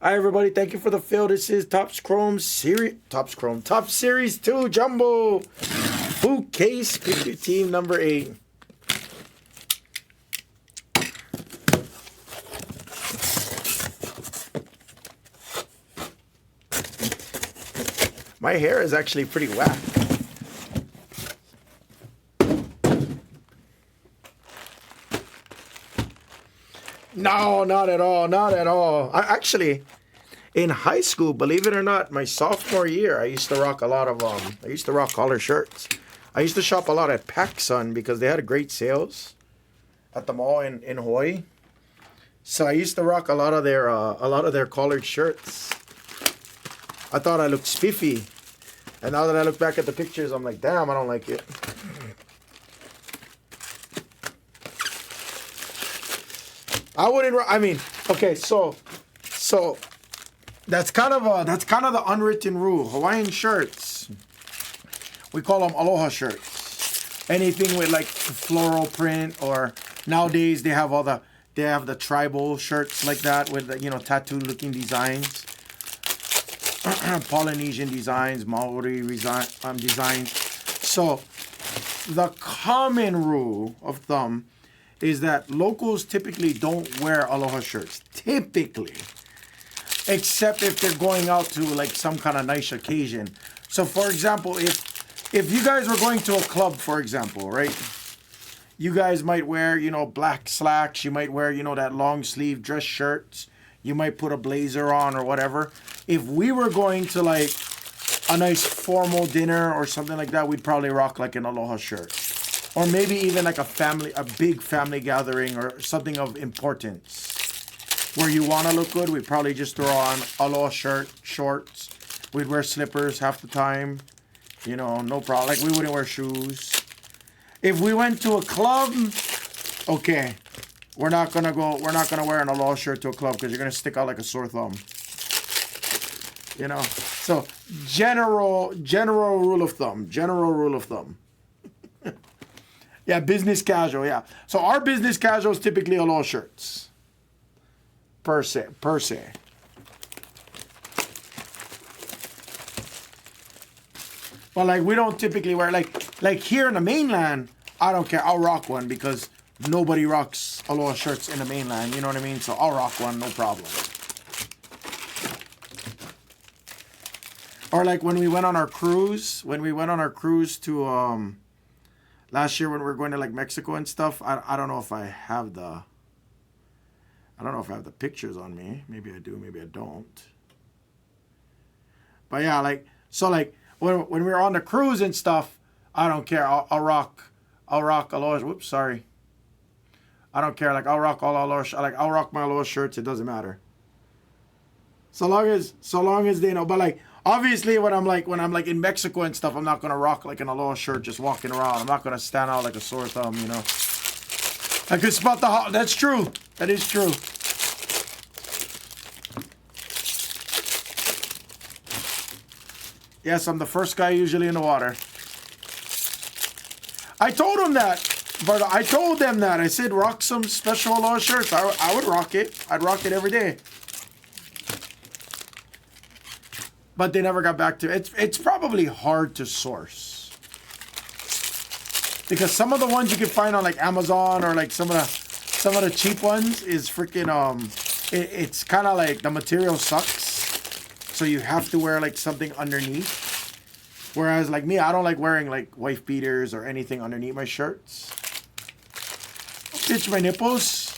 Hi everybody, thank you for the fill. This is Top Series 2 Jumbo Boot Case. Pick your team number 8. My hair is actually pretty whack. No, not at all. Not at all. In high school, believe it or not, my sophomore year, I used to rock a lot of I used to rock collar shirts. I used to shop a lot at PacSun because they had great sales at the mall in Hawaii. So I used to rock a lot of their collared shirts. I thought I looked spiffy, and now that I look back at the pictures, I'm like, damn, I don't like it. I wouldn't. I mean, okay, so that's kind of the unwritten rule. Hawaiian shirts, we call them aloha shirts. Anything with like floral print, or nowadays they have the tribal shirts like that with tattooed looking designs, Polynesian designs, Maori designs. So the common rule of thumb is that locals typically don't wear aloha shirts. Typically. Except if they're going out to like some kind of nice occasion. So for example, if you guys were going to a club, for example, right? You guys might wear, black slacks. You might wear, that long sleeve dress shirts. You might put a blazer on or whatever. If we were going to like a nice formal dinner or something like that, we'd probably rock like an aloha shirt. Or maybe even like a big family gathering or something of importance. Where you want to look good, we'd probably just throw on aloha shorts. We'd wear slippers half the time. No problem. Like we wouldn't wear shoes. If we went to a club, okay, we're not gonna wear an aloha shirt to a club because you're gonna stick out like a sore thumb. So general rule of thumb. Yeah, business casual, yeah. So our business casual is typically aloha shirts. Per se. But like we don't typically wear like here in the mainland, I don't care. I'll rock one because nobody rocks aloha shirts in the mainland, you know what I mean? So I'll rock one, no problem. Or like when we went on our cruise to last year when we were going to like Mexico and stuff, I don't know if I have the pictures on me. Maybe I do, maybe I don't. But yeah, when we were on the cruise and stuff, I don't care. I'll rock aloha. Whoops, sorry. I don't care. Like I'll rock all aloha. I'll rock my aloha shirts. It doesn't matter. So long as they know. But like obviously when I'm like in Mexico and stuff, I'm not gonna rock like an aloha shirt just walking around. I'm not gonna stand out like a sore thumb, I could spot the that's true. That is true. Yes, I'm the first guy usually in the water. I told them that. But I told them that. I said rock some special aloha shirts. I would rock it. I'd rock it every day. But they never got back to it. It's probably hard to source. Because some of the ones you can find on like Amazon or like some of the cheap ones is freaking it's kind of like the material sucks. So you have to wear like something underneath. Whereas like me, I don't like wearing like wife beaters or anything underneath my shirts. Stitch my nipples.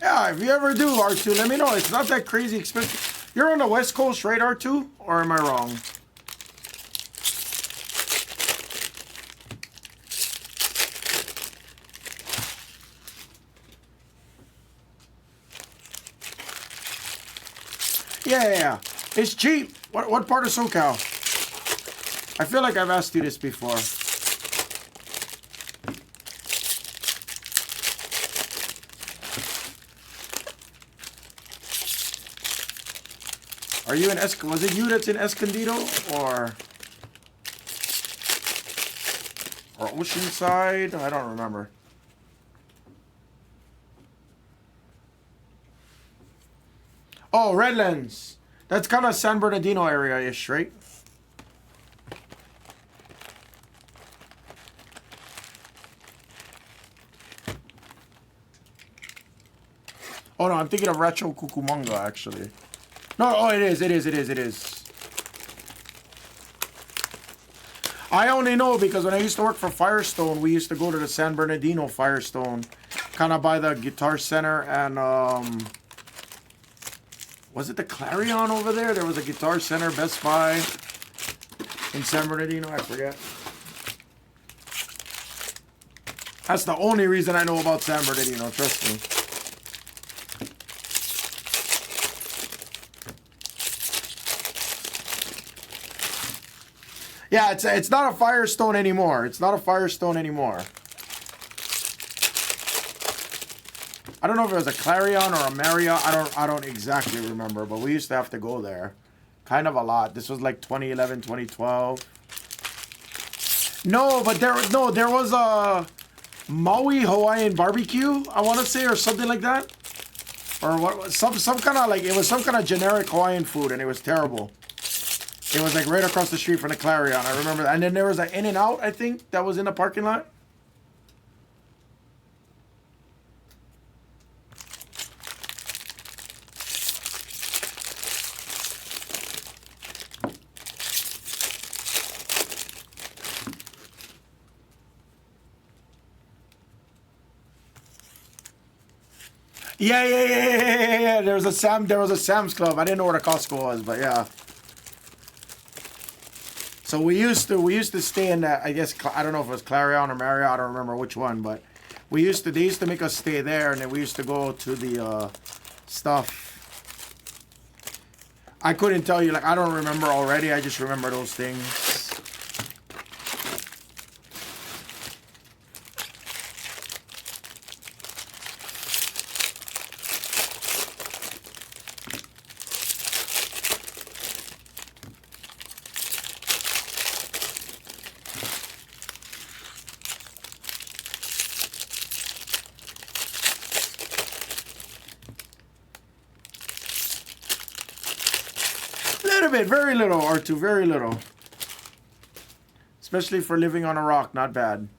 Yeah, if you ever do, R2, let me know. It's not that crazy expensive. You're on the West Coast, right, R2? Or am I wrong? Yeah, yeah, yeah. It's cheap. What part of SoCal? I feel like I've asked you this before. Are you in was it you that's in Escondido or Oceanside? I don't remember. Oh, Redlands. That's kind of San Bernardino area-ish, right? Oh no, I'm thinking of Rancho Cucamonga actually. No, oh, it is. I only know because when I used to work for Firestone, we used to go to the San Bernardino Firestone, kind of by the Guitar Center and was it the Clarion over there? There was a Guitar Center, Best Buy in San Bernardino. I forget. That's the only reason I know about San Bernardino. Trust me. Yeah, it's not a Firestone anymore. It's not a Firestone anymore. I don't know if it was a Clarion or a Marriott. I don't exactly remember, but we used to have to go there. Kind of a lot. This was like 2011, 2012. No, but there was a Maui Hawaiian barbecue, I want to say, or something like that. Or what, some kind of like, it was some kind of generic Hawaiian food, and it was terrible. It was like right across the street from the Clarion. I remember that. And then there was an In-N-Out, I think, that was in the parking lot. Yeah. There was a Sam's Club. I didn't know what a Costco was, but yeah. So we used to stay in that. I guess I don't know if it was Clarion or Marriott. I don't remember which one, but they used to make us stay there, and then we used to go to the stuff. I couldn't tell you, like, I don't remember already. I just remember those things. Very little, R2, very little. Especially for living on a rock, not bad.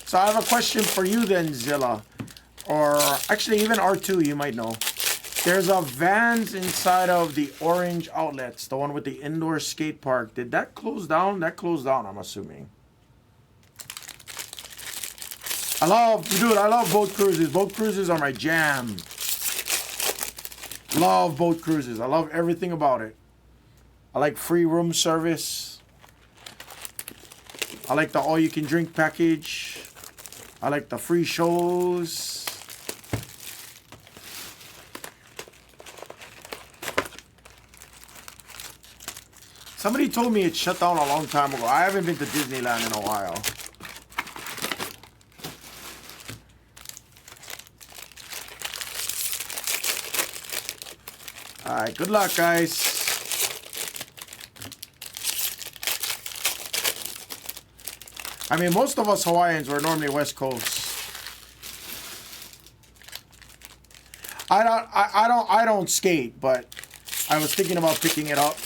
So I have a question for you then, Zilla. Or actually even R2, you might know. There's a Vans inside of the Orange Outlets, the one with the indoor skate park. Did that close down? That closed down, I'm assuming. I love boat cruises. Boat cruises are my jam. Love boat cruises. I love everything about it. I like free room service. I like the all-you-can-drink package. I like the free shows. Somebody told me it shut down a long time ago. I haven't been to Disneyland in a while. Alright, good luck, guys. I mean, most of us Hawaiians were normally West Coast. I don't skate, but I was thinking about picking it up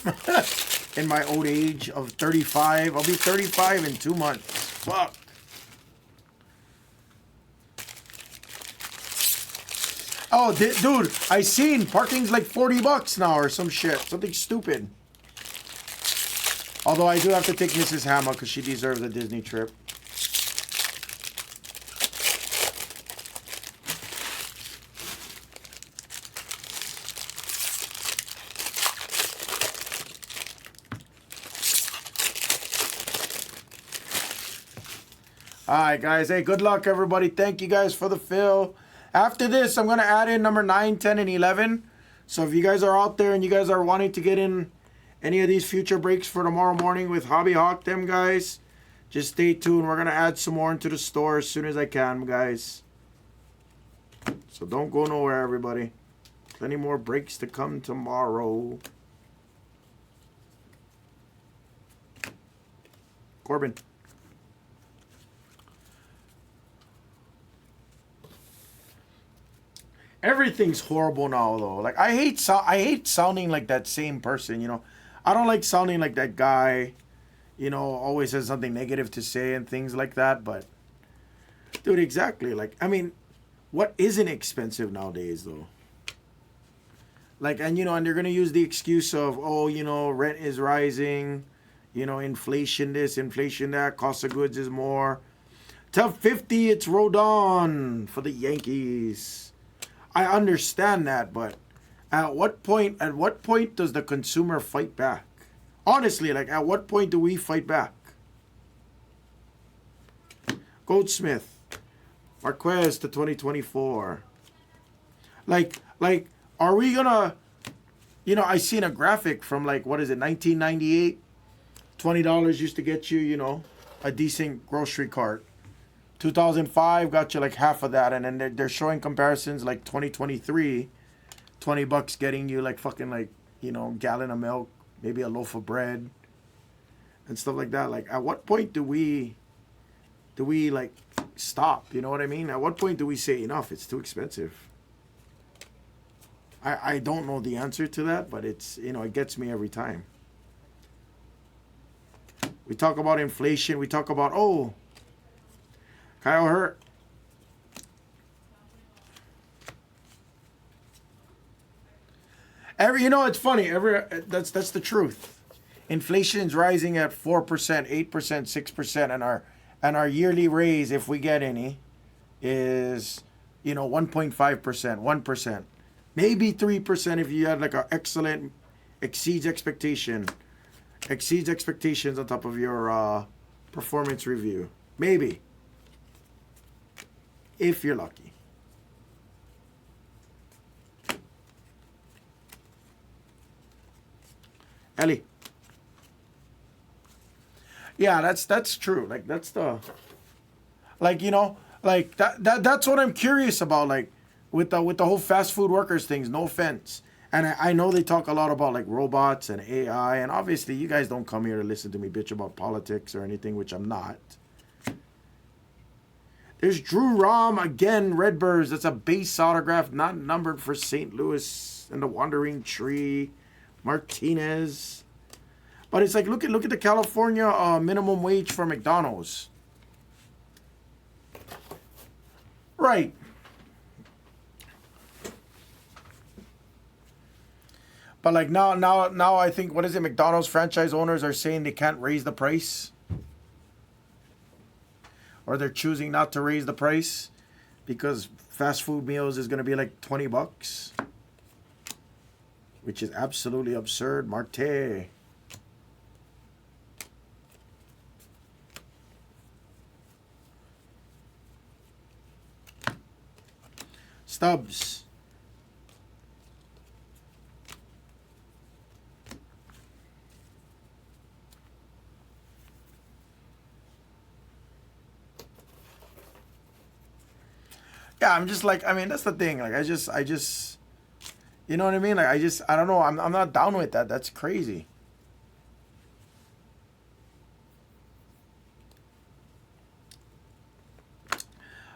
in my old age of 35. I'll be 35 in 2 months. Fuck. Oh, dude, I seen parking's like $40 now or some shit. Something stupid. Although I do have to take Mrs. Hammer because she deserves a Disney trip. All right, guys. Hey, good luck, everybody. Thank you guys for the fill. After this, I'm going to add in number 9, 10, and 11. So if you guys are out there and you guys are wanting to get in any of these future breaks for tomorrow morning with Hobby Hawk, them guys, just stay tuned. We're going to add some more into the store as soon as I can, guys. So don't go nowhere, everybody. Plenty more breaks to come tomorrow. Corbin. Everything's horrible now, though. Like, I hate sounding like that same person, you know. I don't like sounding like that guy, you know, always has something negative to say and things like that. But, dude, exactly. Like, I mean, what isn't expensive nowadays, though? Like, and, you know, and they're going to use the excuse of, oh, you know, rent is rising, you know, inflation this, inflation that, cost of goods is more. Top 50, it's Rodon for the Yankees. I understand that, but at what point does the consumer fight back? Honestly, like, at what point do we fight back? Goldsmith, Marquez to 2024. Like, are we gonna, you know, I seen a graphic from, like, what is it, 1998? $20 used to get you, you know, a decent grocery cart. 2005 got you like half of that, and then they're showing comparisons like 2023, $20 getting you like fucking, like, you know, gallon of milk, maybe a loaf of bread, and stuff like that. Like, at what point do we like stop? You know what I mean? At what point do we say enough? It's too expensive. I don't know the answer to that, but it's, you know, it gets me every time. We talk about inflation. We talk about, oh, Kyle Hurt. You know, it's funny. That's the truth. Inflation's rising at 4%, 8%, 6%, and our yearly raise, if we get any, is, you know, 1.5%, 1%, maybe 3% if you had like a excellent, exceeds expectations on top of your performance review, maybe. If you're lucky. Ellie. Yeah, that's true. Like, that's the, like, you know, like that's what I'm curious about, like, with the whole fast food workers things, no offense. And I know they talk a lot about like robots and AI, and obviously you guys don't come here to listen to me bitch about politics or anything, which I'm not. There's Drew Rom again, Redbirds. That's a base autograph, not numbered, for St. Louis and the Wandering Tree. Martinez. But it's like, look at the California minimum wage for McDonald's. Right. But like now I think, what is it, McDonald's franchise owners are saying they can't raise the price. Or they're choosing not to raise the price because fast food meals is going to be like $20, which is absolutely absurd. Marte. Stubbs. Yeah, I'm just like, I mean, that's the thing. Like, I just, you know what I mean? Like, I don't know. I'm not down with that. That's crazy.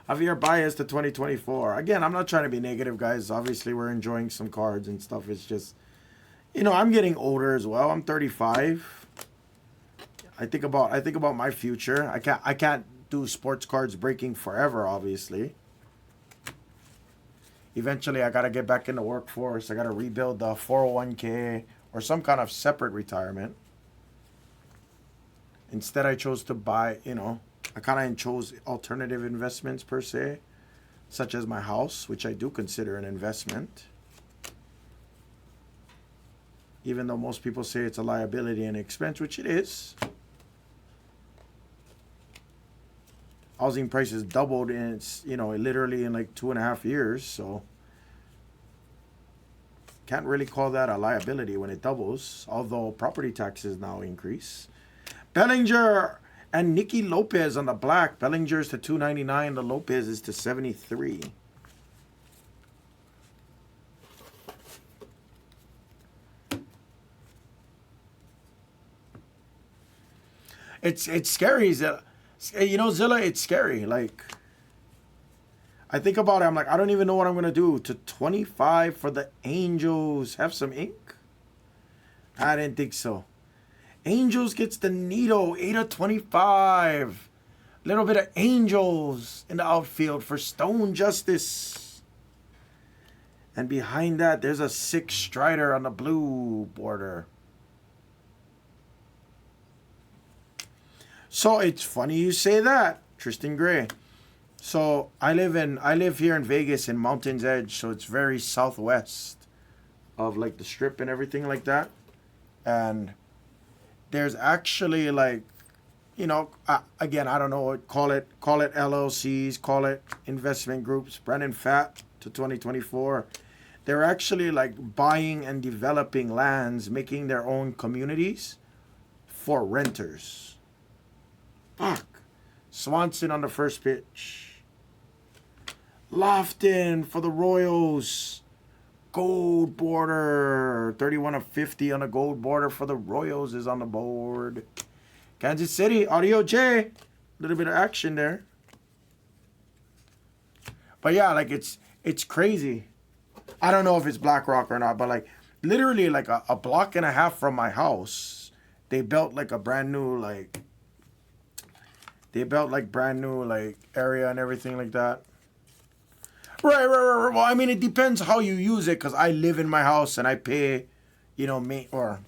Javier Baez to 2024. Again, I'm not trying to be negative, guys. Obviously, we're enjoying some cards and stuff. It's just, you know, I'm getting older as well. I'm 35. I think about my future. I can't do sports cards breaking forever, obviously. Eventually, I got to get back in the workforce. I got to rebuild the 401k or some kind of separate retirement. Instead, I chose to buy, you know, I kind of chose alternative investments per se, such as my house, which I do consider an investment. Even though most people say it's a liability and expense, which it is. housing prices doubled in it's, literally in like 2.5 years. So can't really call that a liability when it doubles, although property taxes now increase. Bellinger and Nicky Lopez on the black. Bellinger's to 299. The Lopez is to 73. It's scary. Zilla, it's scary. Like, I think about it. I'm like, I don't even know what I'm gonna do. To 25 for the Angels. Have some ink? I didn't think so. Angels gets the Nito, 8/25. Little bit of Angels in the outfield for Stone Justice. And behind that, there's a 6 Strider on the blue border. So it's funny you say that, Tristan Gray. So I live here in Vegas in Mountain's Edge, so it's very southwest of like the Strip and everything like that. And there's actually like, again, I don't know, call it LLCs, call it investment groups. Brennan Fat to 2024. They're actually like buying and developing lands, making their own communities for renters. Fuck. Swanson on the first pitch. Lofton for the Royals. Gold border. 31/50 on the gold border for the Royals is on the board. Kansas City, Audio J. A little bit of action there. But yeah, like it's crazy. I don't know if it's BlackRock or not, but like literally like a block and a half from my house, they built like a brand new area and everything like that. Right. Well, I mean, it depends how you use it, because I live in my house and I pay, or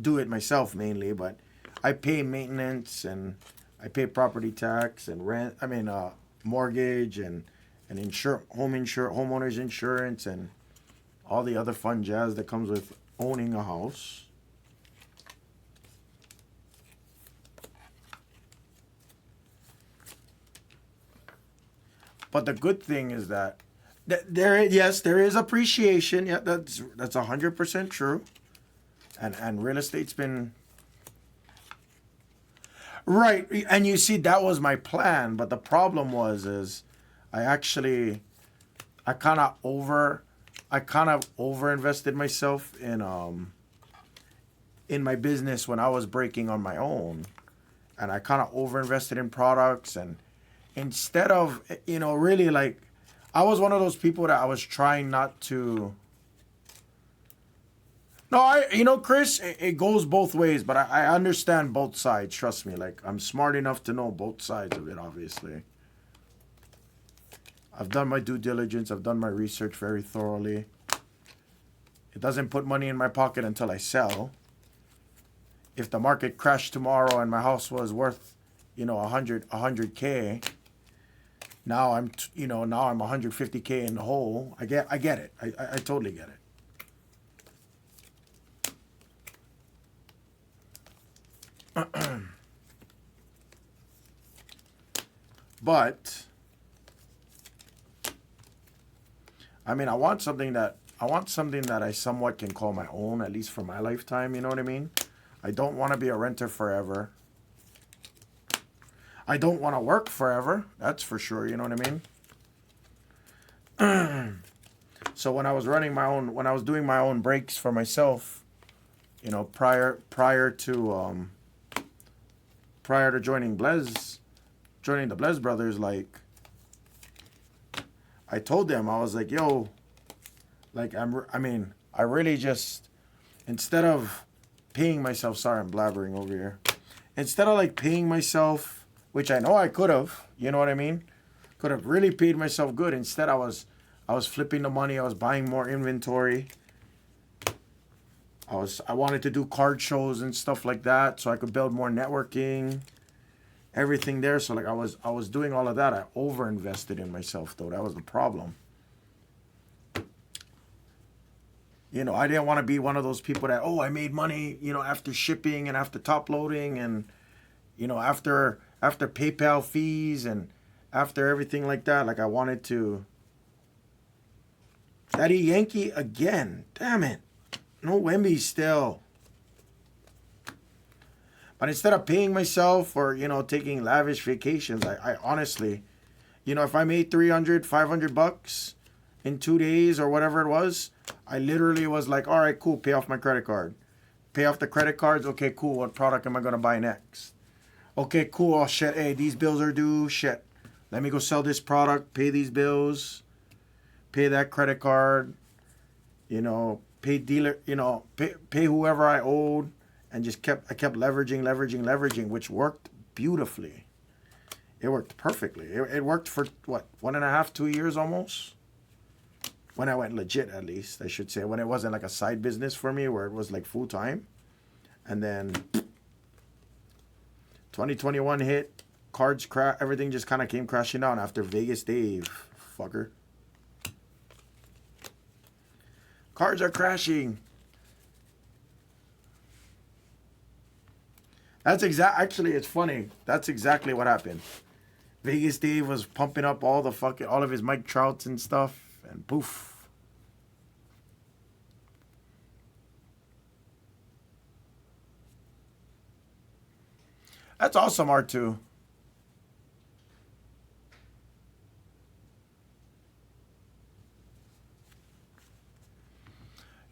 do it myself mainly, but I pay maintenance and I pay property tax and rent. I mean, mortgage and homeowners insurance and all the other fun jazz that comes with owning a house. But the good thing is that there is appreciation. Yeah, that's 100% true. And real estate's been right. And you see, that was my plan. But the problem is I kind of over invested myself in my business when I was breaking on my own, and I kind of over invested in products, and instead of, really like, I was one of those people that I was trying not to. No, Chris, it goes both ways, but I understand both sides. Trust me. Like, I'm smart enough to know both sides of it, obviously. I've done my due diligence. I've done my research very thoroughly. It doesn't put money in my pocket until I sell. If the market crashed tomorrow and my house was worth, 100K, now I'm 150K in the hole. I get it. I totally get it. But I mean, I want something that I somewhat can call my own, at least for my lifetime, you know what I mean? I don't want to be a renter forever. I don't want to work forever, that's for sure, you know what I mean? So when I was doing my own breaks for myself, prior to joining the Blez Brothers, like, I told them, I was like, yo, like, I really just, instead of paying myself, sorry, I'm blabbering over here. Instead of like paying myself, which I know I could have, you know what I mean? Could have really paid myself good. Instead, I was flipping the money. I was buying more inventory. I wanted to do card shows and stuff like that, so I could build more networking, everything there. So like I was doing all of that. I over invested in myself, though. That was the problem. I didn't want to be one of those people that, I made money, after shipping and after top loading and, after after PayPal fees and after everything like that, like I wanted to. Daddy Yankee again. Damn it. No Wemby still. But instead of paying myself or, you know, taking lavish vacations, I honestly, you know, if I made 300, 500 bucks in 2 days or whatever it was, I literally was like, all right, cool, pay off my credit card. Pay off the credit cards. Okay, cool. What product am I going to buy next? Okay, cool. Oh, shit. Hey, these bills are due. Shit. Let me go sell this product, pay these bills, pay that credit card, you know, pay dealer, you know, pay whoever I owed, and just kept leveraging, which worked beautifully. It worked perfectly. It worked for, what, 1.5, 2 years almost? When I went legit, at least, I should say. When it wasn't like a side business for me, where it was like full time. And then 2021 hit, cards crash, everything just kind of came crashing down after Vegas Dave, fucker. Cards are crashing. Actually, it's funny. That's exactly what happened. Vegas Dave was pumping up all of his Mike Trouts and stuff, and poof. That's awesome, R2.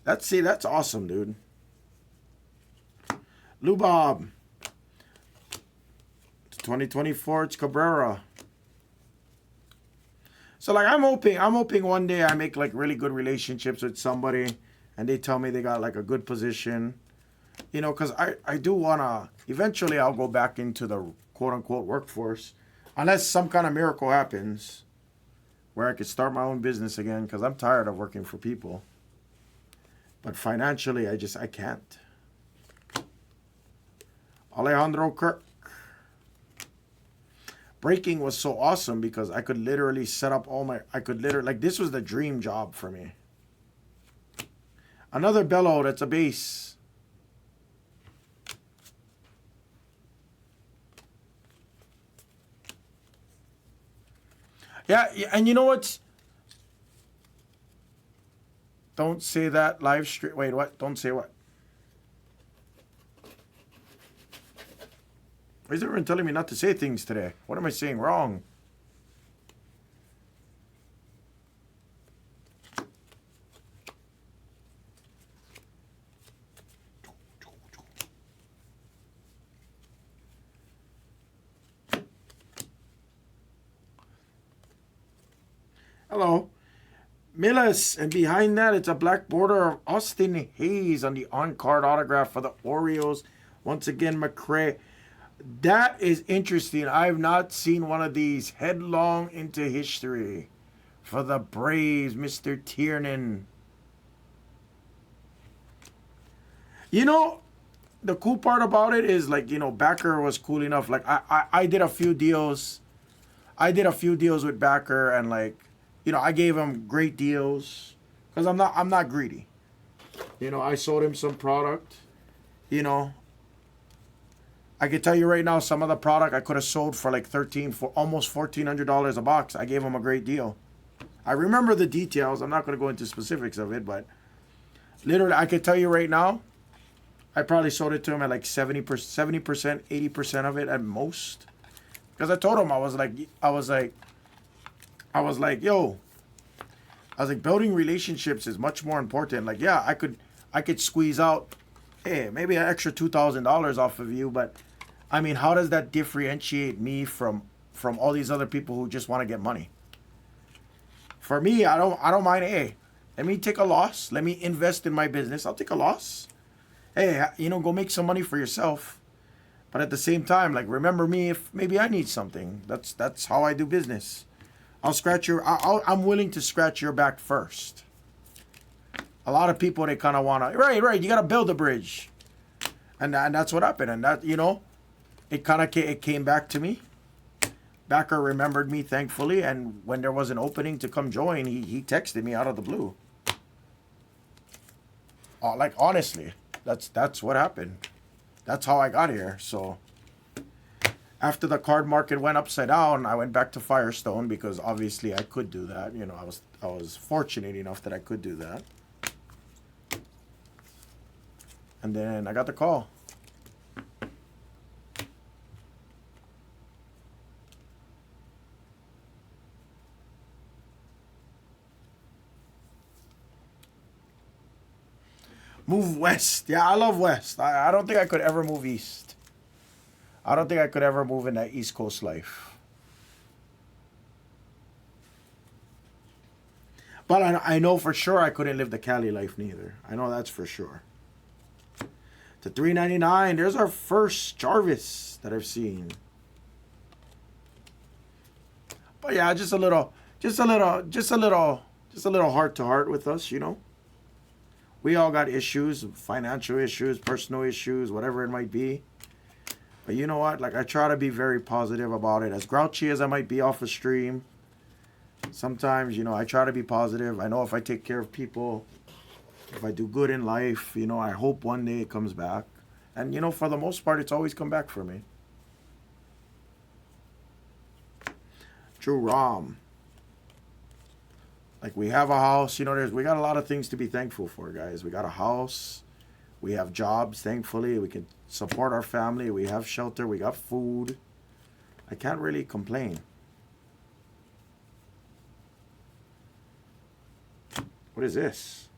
That's awesome, dude. Lou Bob. It's 2024, it's Cabrera. So like I'm hoping one day I make like really good relationships with somebody and they tell me they got like a good position. You know, because I do wanna eventually I'll go back into the quote unquote workforce. Unless some kind of miracle happens where I could start my own business again, because I'm tired of working for people. But financially, I can't. Alejandro Kirk. Breaking was so awesome because I could literally set up like this was the dream job for me. Another bellow, that's a bass. Yeah, and you know what? Don't say that live stream. Wait, what? Don't say what? Why is everyone telling me not to say things today? What am I saying wrong? Hello. Millis, and behind that, it's a black border of Austin Hayes on the on-card autograph for the Orioles. Once again, McCray. That is interesting. I've not seen one of these. Headlong into history for the Braves, Mr. Tiernan. You know, the cool part about it is, like, you know, Backer was cool enough. Like, I did a few deals. I did a few deals with Backer, and, like, you know, I gave him great deals because I'm not greedy. You know, I sold him some product. You know, I can tell you right now, some of the product I could have sold for like almost $1,400 a box. I gave him a great deal. I remember the details. I'm not going to go into specifics of it, but literally, I can tell you right now, I probably sold it to him at like 70%, 80% of it at most. Because I told him, I was like, yo, I was like, building relationships is much more important. Like, yeah, I could squeeze out, hey, maybe an extra $2,000 off of you, but I mean, how does that differentiate me from all these other people who just want to get money? For me, I don't mind. Hey, let me take a loss. Let me invest in my business. I'll take a loss. Hey, you know, go make some money for yourself. But at the same time, like, remember me if maybe I need something. That's how I do business. I'm willing to scratch your back first. A lot of people, they kind of want to, right, you got to build a bridge. And that's what happened. And that, you know, it came back to me. Backer remembered me, thankfully. And when there was an opening to come join, he texted me out of the blue. Like, honestly, that's what happened. That's how I got here. So, After the card market went upside down, I went back to Firestone because obviously I could do that. You know, I was fortunate enough that I could do that. And then I got the call. Move west. Yeah, I love west. I don't think I could ever move east. I don't think I could ever move in that East Coast life. But I know for sure I couldn't live the Cali life neither. I know that's for sure. To $3.99, there's our first Jarvis that I've seen. But yeah, just a little heart to heart with us, you know. We all got issues, financial issues, personal issues, whatever it might be. But you know what? Like, I try to be very positive about it. As grouchy as I might be off the stream, sometimes, you know, I try to be positive. I know if I take care of people, if I do good in life, you know, I hope one day it comes back. And, you know, for the most part, it's always come back for me. True Rom. Like, we have a house, you know, we got a lot of things to be thankful for, guys. We got a house. We have jobs, thankfully. We can support our family. We have shelter. We got food. I can't really complain. What is this?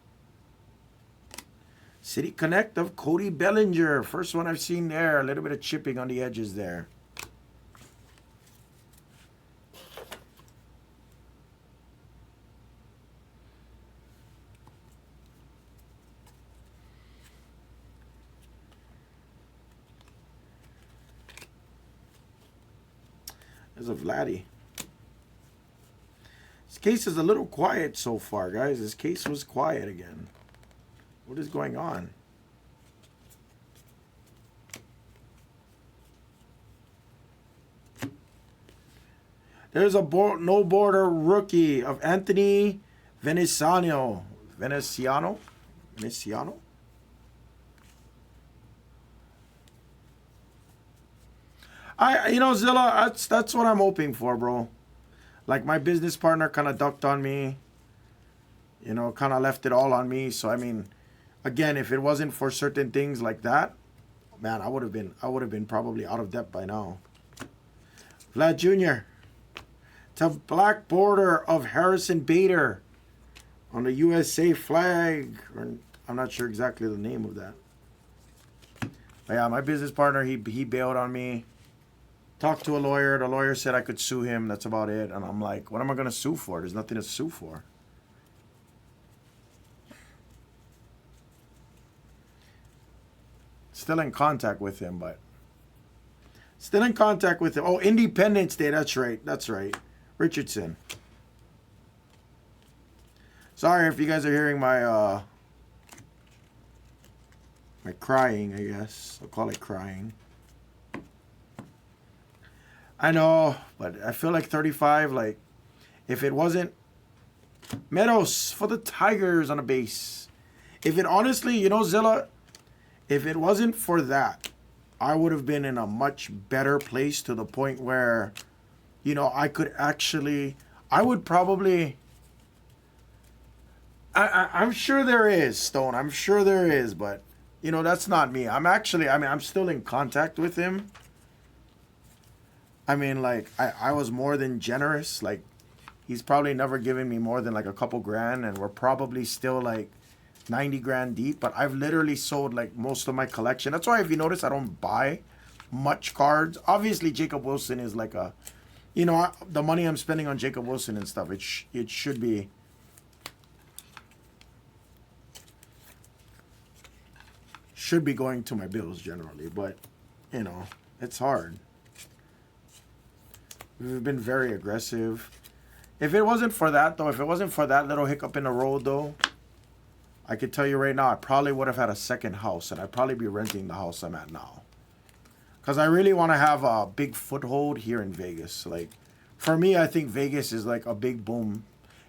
City Connect of Cody Bellinger. First one I've seen there. A little bit of chipping on the edges there. There's a Vladdy. This case is a little quiet so far, guys. This case was quiet again. What is going on? There's a no border rookie of Anthony Veneziano. Veneziano? You know, Zilla, that's what I'm hoping for, bro. Like, my business partner kind of ducked on me. You know, kind of left it all on me. So, I mean, again, if it wasn't for certain things like that, man, I would have been probably out of debt by now. Vlad Jr. to black border of Harrison Bader on the USA flag. I'm not sure exactly the name of that. But yeah, my business partner, he bailed on me. Talked to a lawyer. The lawyer said I could sue him. That's about it. And I'm like, what am I going to sue for? There's nothing to sue for. Still in contact with him, but... Still in contact with him. Oh, Independence Day. That's right. That's right. Richardson. Sorry if you guys are hearing my, my crying, I guess. I'll call it crying. I know, but I feel like 35, like, if it wasn't... Meadows for the Tigers on a base. If it honestly, you know, Zilla, if it wasn't for that, I would have been in a much better place to the point where, you know, I could actually... I would probably... I'm sure there is, Stone. I'm sure there is, but, you know, that's not me. I'm still in contact with him. I mean, like, I was more than generous. Like, he's probably never given me more than, like, a couple grand, and we're probably still, like, 90 grand deep. But I've literally sold, like, most of my collection. That's why, if you notice, I don't buy much cards. Obviously, Jacob Wilson is, like, a... You know, the money I'm spending on Jacob Wilson and stuff, it should be... Should be going to my bills, generally. But, you know, it's hard. We've been very aggressive. If it wasn't for that, though, if it wasn't for that little hiccup in the road, though, I could tell you right now, I probably would have had a second house, and I'd probably be renting the house I'm at now. Because I really want to have a big foothold here in Vegas. Like, for me, I think Vegas is like a big boom.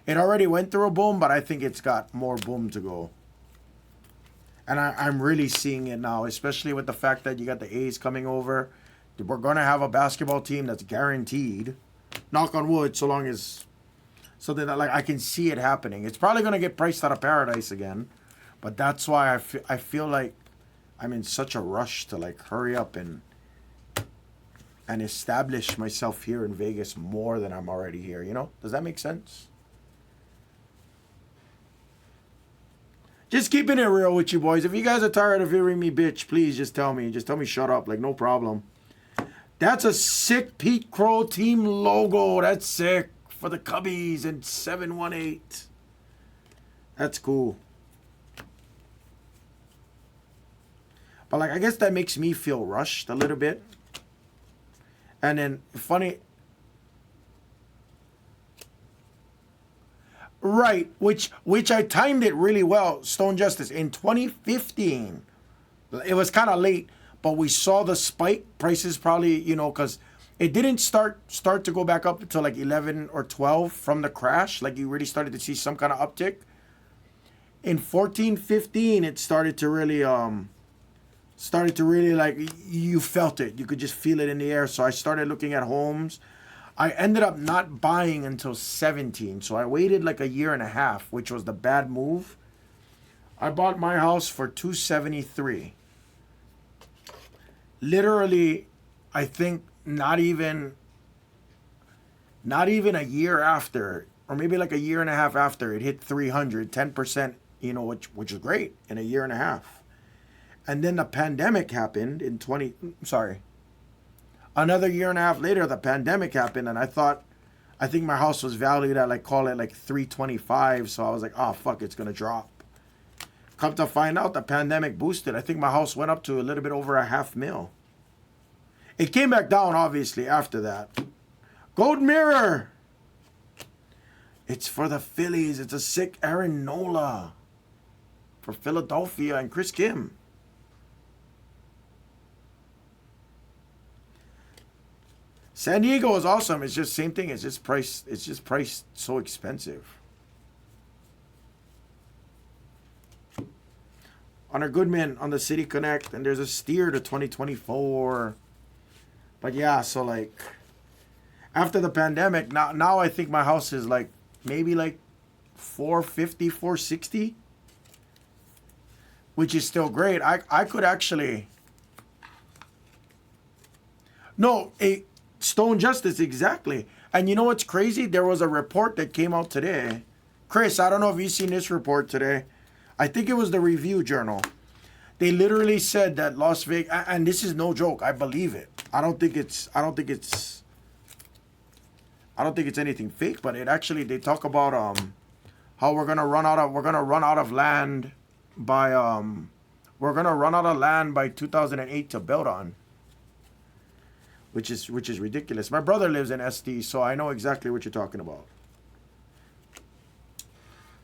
It already went through a boom, but I think it's got more boom to go. And I'm really seeing it now, especially with the fact that you got the A's coming over. We're going to have a basketball team that's guaranteed. Knock on wood, so long as something that like I can see it happening. It's probably going to get priced out of paradise again. But that's why I feel like I'm in such a rush to like hurry up and establish myself here in Vegas more than I'm already here, you know? Does that make sense? Just keeping it real with you boys. If you guys are tired of hearing me bitch, please just tell me. Just tell me shut up, like no problem. That's a sick Pete Crow team logo. That's sick for the Cubbies in 718. That's cool. But like I guess that makes me feel rushed a little bit. And then funny, right? Which I timed it really well. Stone Justice in 2015. It was kind of late, but we saw the spike prices probably, you know, because it didn't start to go back up until like 11 or 12 from the crash. Like you really started to see some kind of uptick. In 14, 15, it started to really like, you felt it. You could just feel it in the air. So I started looking at homes. I ended up not buying until 17. So I waited like a year and a half, which was the bad move. I bought my house for $273. Literally, I think not even a year after, or maybe like a year and a half after, it hit 300, 10%, you know, which is great in a year and a half. And then the pandemic happened in another year and a half later, the pandemic happened, and I think my house was valued at call it 325. So I was like, oh fuck, it's gonna drop. Come to find out, the pandemic boosted. I think my house went up to a little bit over $500,000. It came back down obviously after that. Gold Mirror. It's for the Phillies. It's a sick Aaron Nola for Philadelphia and Chris Kim. San Diego is awesome. It's just same thing. It's just priced so expensive. Hunter Goodman on the City Connect, and there's a steer to 2024. But yeah, so like after the pandemic, now I think my house is like maybe like 450, 460, which is still great. I could actually Stone Justice, exactly. And you know what's crazy? There was a report that came out today. Chris, I don't know if you've seen this report today. I think it was the Review Journal. They literally said that Las Vegas, and this is no joke, I believe it. I don't think it's anything fake, but it actually, they talk about how we're gonna run out of land by 2008 to build on. Which is ridiculous. My brother lives in SD, so I know exactly what you're talking about.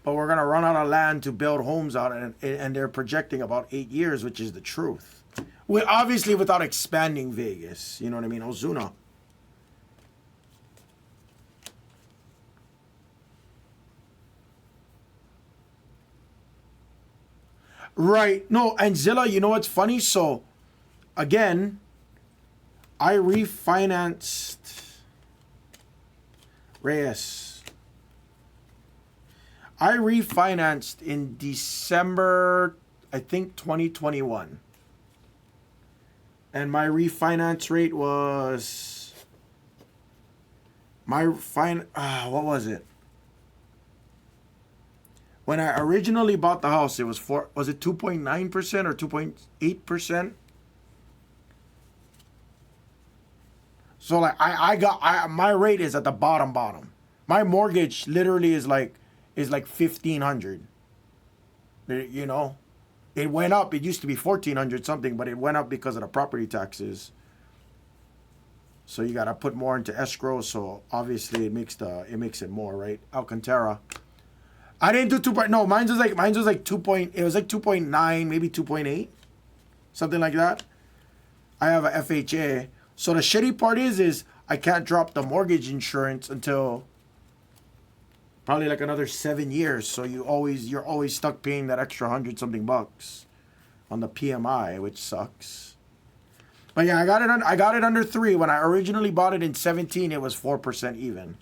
But we're gonna run out of land to build homes on, and they're projecting about 8 years, which is the truth. Obviously, without expanding Vegas, you know what I mean, Ozuna. Right. No, and Zilla, you know what's funny? So, again, I refinanced Reyes. I refinanced in December, I think 2021. And my refinance rate was what was it? When I originally bought the house, it was 2.9% or 2.8%? So like my rate is at the bottom. My mortgage literally is like $1,500. You know, it went up. It used to be $1,400 something, but it went up because of the property taxes. So you gotta put more into escrow. So obviously it makes it more, right? Alcantara. I didn't do 2. No, mine was like 2. It was like 2.9, maybe 2.8, something like that. I have a FHA. So the shitty part is I can't drop the mortgage insurance until probably like another 7 years. So you're always stuck paying that extra $100-something on the PMI, which sucks. But yeah, I got it under 3. When I originally bought it in 17, it was 4% even.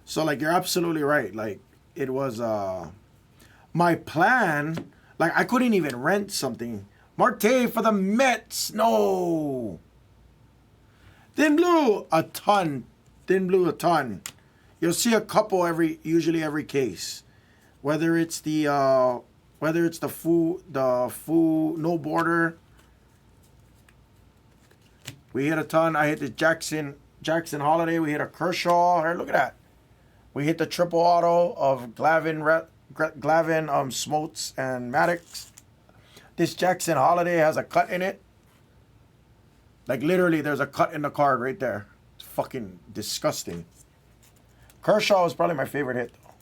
So like you're absolutely right. Like it was my plan, like I couldn't even rent something. Marte for the Mets. No. Thin blue a ton. Thin blue a ton. You'll see a couple usually every case. Whether it's the Fu no border. We hit a ton. I hit the Jackson Holiday. We hit a Kershaw. Here, look at that. We hit the triple auto of Glavin, Smoltz, and Maddox. This Jackson Holiday has a cut in it. Like literally, there's a cut in the card right there. It's fucking disgusting. Kershaw was probably my favorite hit, though.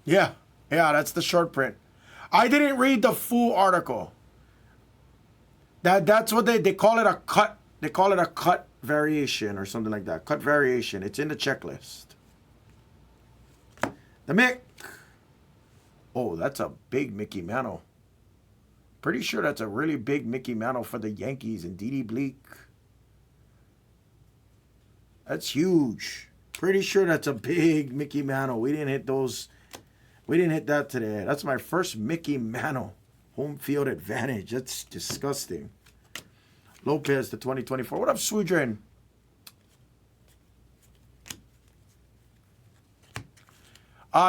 Yeah, that's the short print. I didn't read the full article. That's what they call it, a cut. They call it a cut variation or something like that. Cut variation. It's in the checklist. The Mick. Oh, that's a big Mickey Mantle. Pretty sure that's a really big Mickey Mantle for the Yankees and Didi Bleak. That's huge. Pretty sure that's a big Mickey Mantle. We didn't hit those. We didn't hit that today. That's my first Mickey Mantle. Home field advantage. That's disgusting. Lopez to 2024. What up, Swudrin?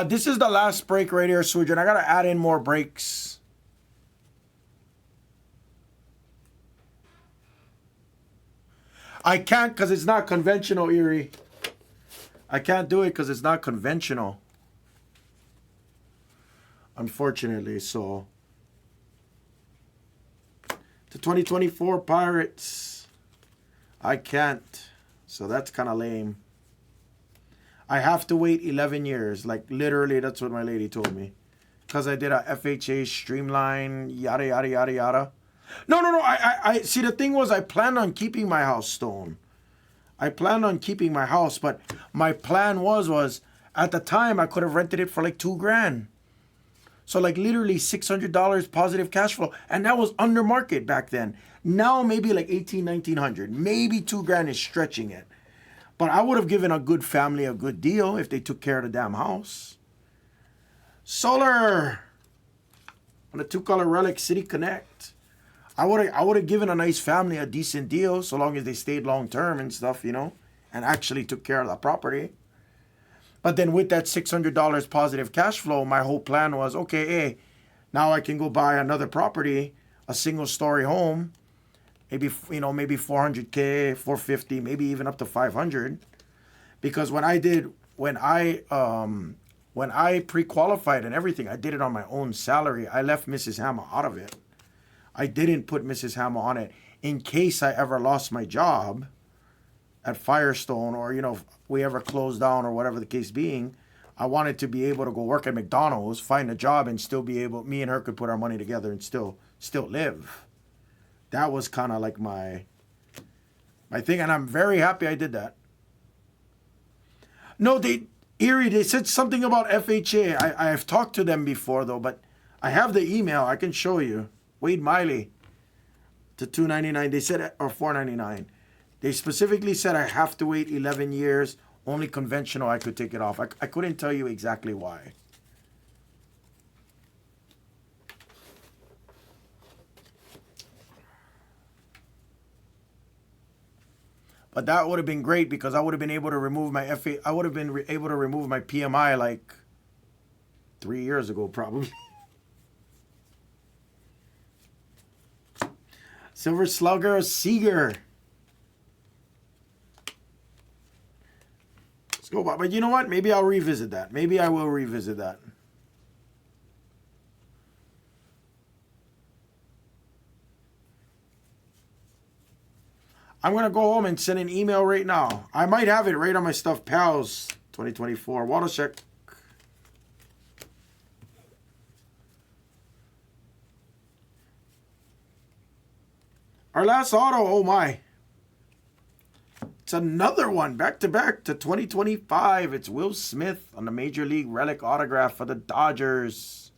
This is the last break right here, Swudrin. I got to add in more breaks. I can't because it's not conventional, Erie. I can't do it because it's not conventional. Unfortunately, so... The 2024 Pirates. I can't. So that's kind of lame. I have to wait 11 years. Like, literally, that's what my lady told me. Because I did a FHA streamline, yada, yada, yada, yada. No. I see, the thing was, I planned on keeping my house, Stone. I planned on keeping my house, but my plan was at the time, I could have rented it for like $2,000. So like literally $600 positive cash flow. And that was under market back then. Now maybe like $1,800, $1,900. Maybe $2,000 is stretching it. But I would have given a good family a good deal if they took care of the damn house. Solar. On the 2-color relic, City Connect. I would have given a nice family a decent deal so long as they stayed long term and stuff, you know, and actually took care of the property. But then with that $600 positive cash flow, my whole plan was, okay, hey, now I can go buy another property, a single-story home, maybe, you know, maybe $400K, $450, maybe even up to $500. Because when I pre-qualified and everything, I did it on my own salary. I left Mrs. Hammer out of it. I didn't put Mrs. Hammer on it in case I ever lost my job at Firestone, or, you know, if we ever closed down or whatever the case being. I wanted to be able to go work at McDonald's, find a job, and still be able, me and her could put our money together and still live. That was kind of like my thing, and I'm very happy I did that. No, they said something about FHA. I've talked to them before, though, but I have the email. I can show you. Wade Miley to $299. They said, or $499. They specifically said I have to wait 11 years. Only conventional I could take it off. I couldn't tell you exactly why. But that would have been great because I would have been able to remove my I would have been able to remove my PMI like 3 years ago, probably. Silver Slugger Seager. Let's go. But you know what? Maybe I'll revisit that. Maybe I will revisit that. I'm going to go home and send an email right now. I might have it right on my Stuffed Pals 2024. Watercheck. Our last auto, oh my. It's another one, back to back to 2025. It's Will Smith on the Major League Relic autograph for the Dodgers.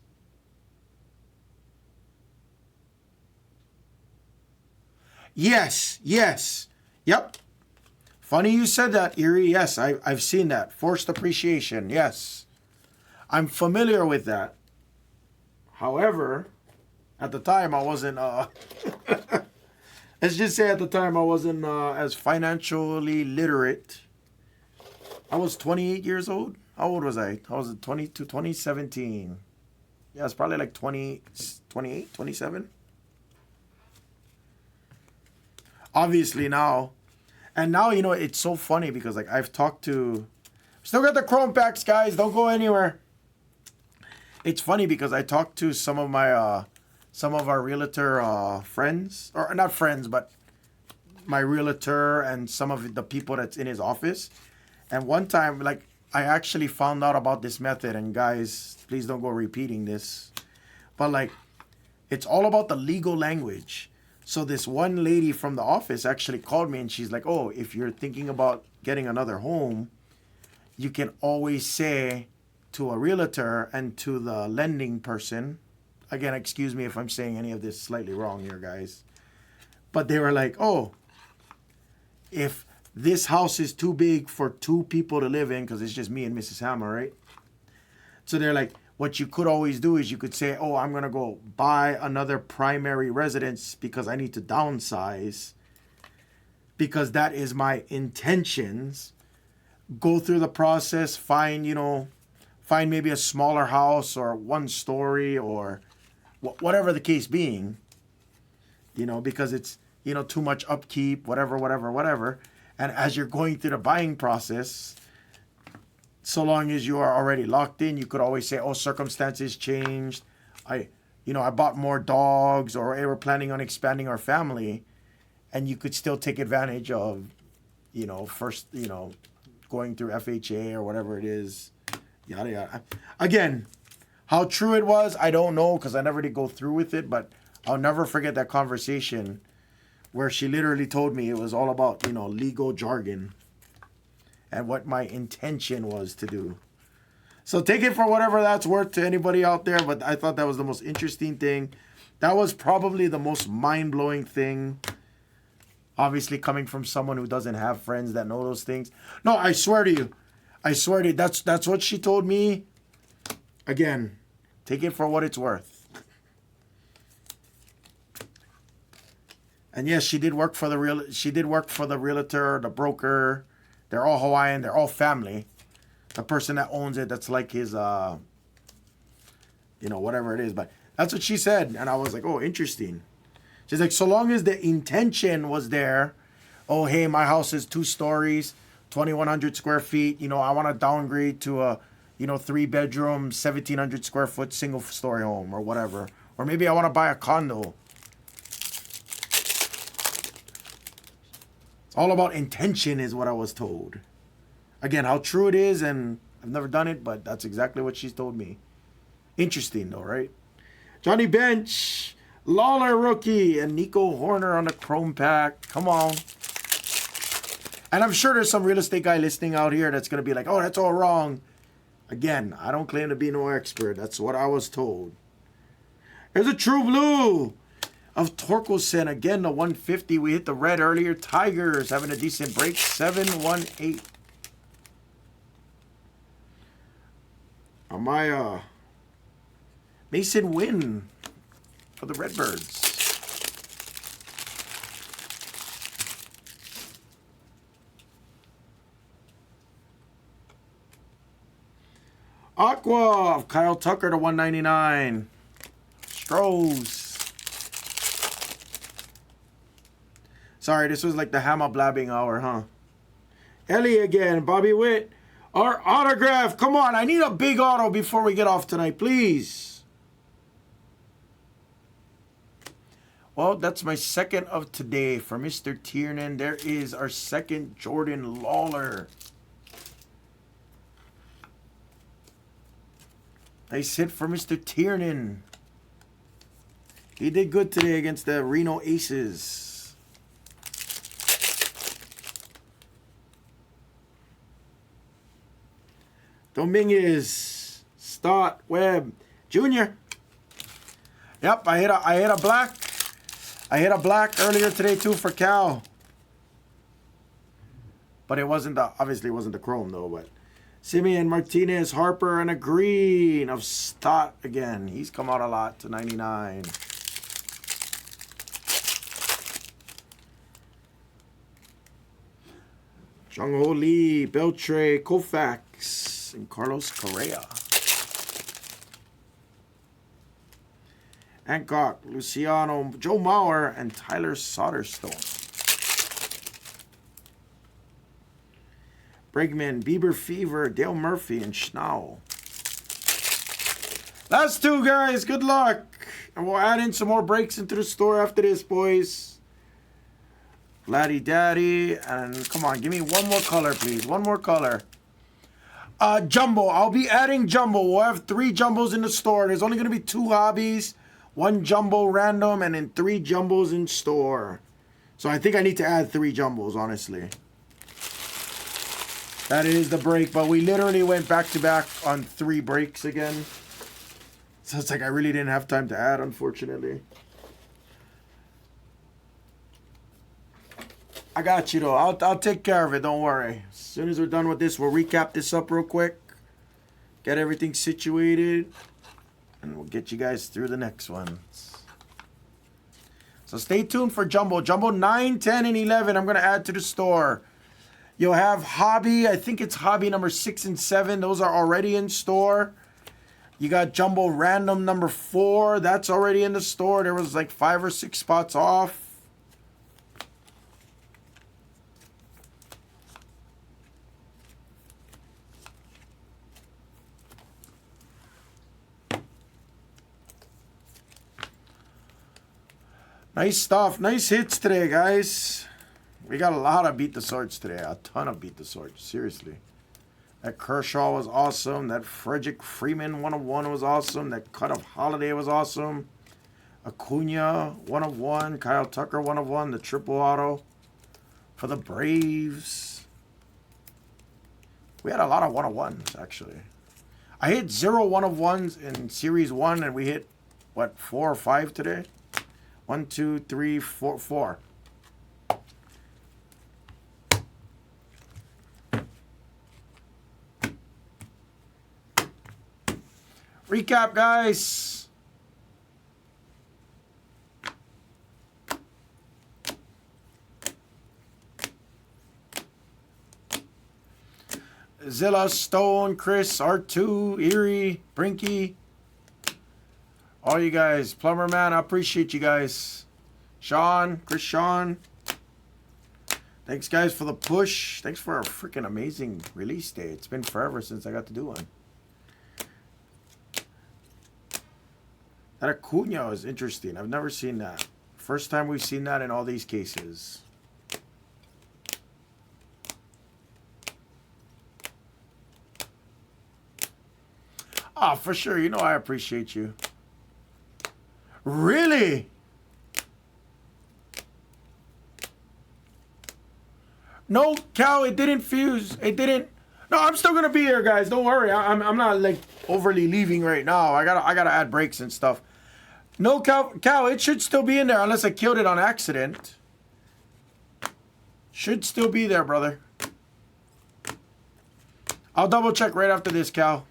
Yes. Yep. Funny you said that, Erie. Yes, I've seen that. Forced appreciation. Yes. I'm familiar with that. However, at the time I wasn't let's just say at the time I wasn't as financially literate. I was 28 years old. How old was I? I was 22, 2017. Yeah, it's probably like 20, 28, 27. Obviously now. And now, you know, it's so funny because like I've talked to... Still got the chrome packs, guys. Don't go anywhere. It's funny because I talked to some of my... some of our realtor friends, or not friends, but my realtor and some of the people that's in his office. And one time, like, I actually found out about this method, and guys, please don't go repeating this. But like, it's all about the legal language. So this one lady from the office actually called me and she's like, oh, if you're thinking about getting another home, you can always say to a realtor and to the lending person, again, excuse me if I'm saying any of this slightly wrong here, guys. But they were like, oh, if this house is too big for two people to live in, because it's just me and Mrs. Hammer, right? So they're like, what you could always do is you could say, oh, I'm going to go buy another primary residence because I need to downsize. Because that is my intentions. Go through the process, find maybe a smaller house or one story or whatever the case being, because it's, too much upkeep, whatever. And as you're going through the buying process, so long as you are already locked in, you could always say, oh, circumstances changed. I bought more dogs, or hey, we're planning on expanding our family. And you could still take advantage of, first, going through FHA or whatever it is. Yada, yada. Again, how true it was, I don't know, because I never did go through with it. But I'll never forget that conversation where she literally told me it was all about, legal jargon and what my intention was to do. So take it for whatever that's worth to anybody out there. But I thought that was the most interesting thing. That was probably the most mind-blowing thing. Obviously coming from someone who doesn't have friends that know those things. No, I swear to you. That's what she told me. Again, take it for what it's worth. And yes, she did work for the realtor, the broker. They're all Hawaiian. They're all family. The person that owns it, that's like his, whatever it is. But that's what she said. And I was like, oh, interesting. She's like, so long as the intention was there, oh, hey, my house is 2 stories, 2,100 square feet. I want to downgrade to a, 3-bedroom, 1,700 square foot single story home or whatever. Or maybe I want to buy a condo. It's all about intention is what I was told. Again, how true it is, and I've never done it, but that's exactly what she's told me. Interesting though, right? Johnny Bench, Lawler rookie, and Nico Horner on the chrome pack. Come on. And I'm sure there's some real estate guy listening out here that's going to be like, oh, that's all wrong. Again, I don't claim to be no expert. That's what I was told. There's a true blue of Torkelson. Again, the 150. We hit the red earlier. Tigers having a decent break. 718. My Mason Wynn for the Redbirds. Aqua of Kyle Tucker to 199. Strohs. Sorry, this was like the Hammer blabbing hour, huh? Ellie again, Bobby Witt. Our autograph. Come on, I need a big auto before we get off tonight, please. Well, that's my second of today for Mr. Tiernan. There is our second Jordan Lawler. Nice hit for Mr. Tiernan. He did good today against the Reno Aces. Dominguez. Stott. Webb. Junior. Yep, I hit a black. I hit a black earlier today too for Cal. But it wasn't the, obviously it wasn't the chrome though, but Simeon, Martinez, Harper, and a green of Stott again. He's come out a lot to 99. Jung-Ho Lee, Beltre, Koufax, and Carlos Correa. Hancock, Luciano, Joe Mauer, and Tyler Soderstone. Bregman, Bieber Fever, Dale Murphy, and Schnau. Last two, guys. Good luck. And we'll add in some more breaks into the store after this, boys. Vladdy Daddy. And come on, give me one more color, please. One more color. Jumbo. I'll be adding Jumbo. We'll have 3 Jumbos in the store. There's only going to be 2 hobbies. 1 Jumbo random, and then 3 Jumbos in store. So I think I need to add 3 Jumbos, honestly. That is the break, but we literally went back-to-back on 3 breaks again. So it's like I really didn't have time to add, unfortunately. I got you, though. I'll take care of it. Don't worry. As soon as we're done with this, we'll recap this up real quick. Get everything situated. And we'll get you guys through the next ones. So stay tuned for Jumbo. Jumbo 9, 10, and 11 I'm going to add to the store. You'll have Hobby. I think it's Hobby number 6 and 7. Those are already in store. You got Jumbo Random number 4. That's already in the store. There was like 5 or 6 spots off. Nice stuff. Nice hits today, guys. We got a lot of Beat the Swords today. A ton of Beat the Swords. Seriously. That Kershaw was awesome. That Frederick Freeman 1/1 was awesome. That cut of Holiday was awesome. Acuna 1/1. Kyle Tucker 1/1. The triple auto for the Braves. We had a lot of 1/1s, actually. I hit 0 1/1s in Series 1, and we hit, what, 4 or 5 today? 1, 2, 3, 4, 4. Recap, guys. Zilla, Stone, Chris, R2, Erie, Brinky. All you guys. Plumber Man, I appreciate you guys. Sean, Chris Sean. Thanks, guys, for the push. Thanks for a freaking amazing release day. It's been forever since I got to do one. That Acuna is interesting. I've never seen that. First time we've seen that in all these cases. Ah, for sure. You know I appreciate you. Really? No, Cal, it didn't fuse. It didn't. No, I'm still gonna be here, guys. Don't worry. I'm not like overly leaving right now. I gotta add breaks and stuff. No, Cal, it should still be in there unless I killed it on accident. Should still be there, brother. I'll double check right after this, Cal.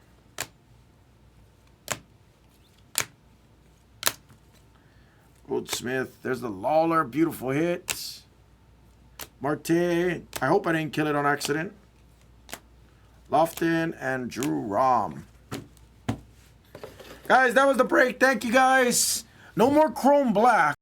Goldsmith. There's the Lawler. Beautiful hit. Marte. I hope I didn't kill it on accident. Lofton and Drew Rom. Guys, that was the break. Thank you, guys. No more Chrome Black.